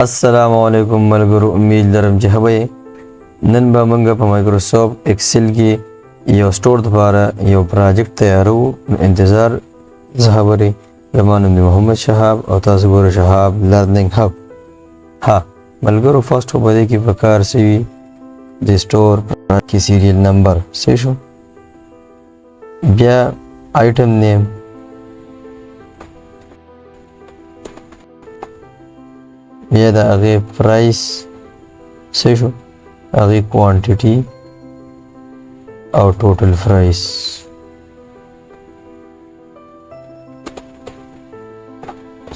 अस्सलामु अलैकुम मलगुरु उम्मीद लरम چې هوی نن به موږ په مایکروسافټ ایکسل کې یو سٹور لپاره یو پروجیکټ تیارو انتظار زهوري زما نوم محمد شهاب او تاسو ګورئ شهاب لرنینګ هب ها ملګرو فرست په دې کې پکار سی د سٹور کې سیریل نمبر څه شو بیا آیټم نیم بیا د هغې پرایس څه شو هغې کوانټیټي او ټوټل پرایس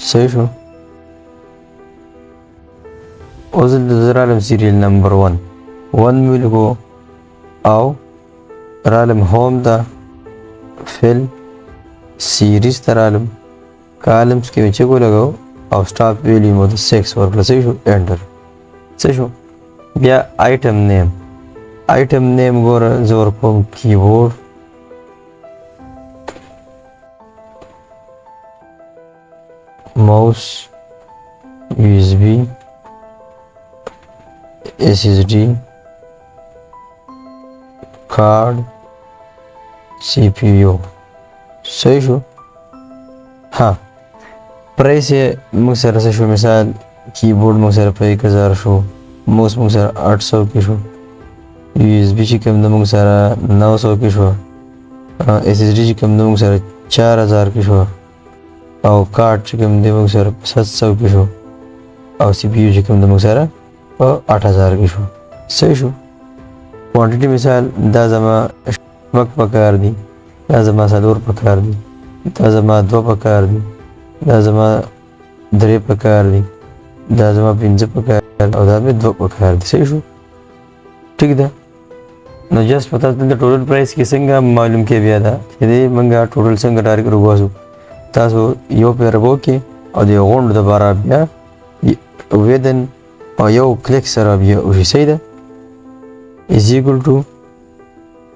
څه شو اوس دلته رالم سیریل نمبر 1 مې ولیکو او رالم هوم ته فل سیریز ته رالم کالمز کې مې چیک ولګو او سټاپ ویلیو مو د 6 ورکړه څه شو انټر څه شو بیا آیټم نیم ګوره زه ورکوم کیبورډ ماوس USB SSD کارډ CPU صحیح شو ها پرایس یې موږ سره څه شو مثال کیبورډ موږ سره په 1000 شو ماوس موږ سره 800 کې شو USB چې کوم د موږ سره 900 کې شو SSD چې کوم د موږ سره 4000 کې شو او کارډ چې کوم د موږ سره 700 کې شو او CPU چې کوم د موږ سره 8000 کې شو صحیح شو کوانټیټي مثال دا زما وخت پکار دی دا زما څلور پکار دی دا زما 2 پکار دی دا زما 3 پکار دی دا زما 5 پکار او دا مې 2 پکار دی صحیح شو ٹھیک ده نو جست پتا د ټوټل پرایس کې څنګه معلوم کې بیا دا چې دې منګه ټوټل څنګه ټارګټ وګورو تاسو یو پیر وکي او د غونډ د بارا بیا ودن او یو کلیک سره بیا او شي صحیح ده از ایکوال ټو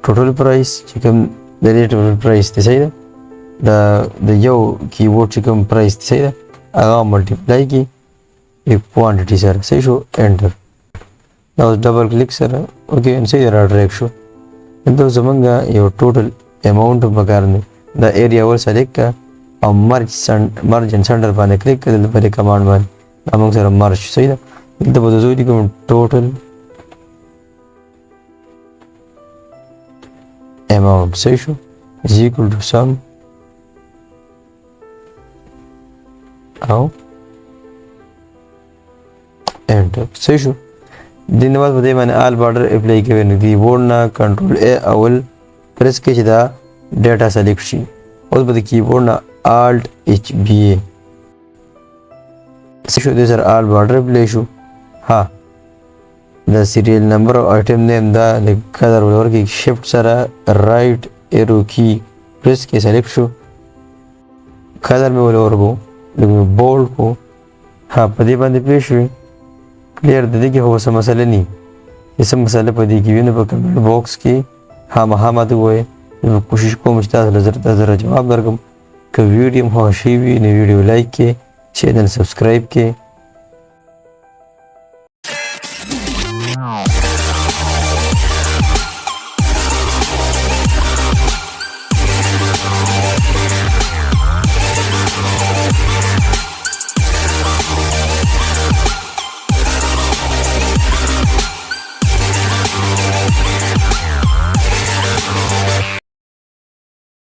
ټوټل پرایس چې کوم د دې ټوټل پرایس دی صحیح ده د یو کیبورډ چې کوم پرایس دی صحیح ده هغه ملټیپلای کی یو کوانټیټي سره صحیح شو انټر دا اوس ډبل کلیک سره اوکې ان صحیح را ډریګ شو دا زمونږ یو ټوټل اماونټ پکار دی دا ایریا ور سلیکټ کا او مرج سنټر باندې کلیک کړل په کمانډ باندې دا موږ سره مرج صحیح ده دلته به زه دې کوم ټوټل amount صحیح شو is equal to sum او enter صحیح شو دین بعد په دې باندې آل بارډر اپلای کوي نو کیبورډ نه کنټرول ا اول پریس کې چې دا ډیټا سلیکټ شي اوس به د کیبورډ نه alt HBA څه شو دې سره آل بارډر اپلای شو ها دا سیریل نمبر او آیټم نیم دا د کلر ولور کې شفت سره رائټ ایرو کی پریس کې سلیکټ شو کلر مې ولور وو لکه بولډ کو ها په دې باندې پېښ وي کلیر د دې کې هو څه مسله نه اسم مسله په دې کې ویني په کمنټ باکس کې ها ماته وای کوشش کوم چې تاسو زر جواب درکم که ویډیو مو خوښ وي نو ویډیو لایک کې چینل سبسکرایب کې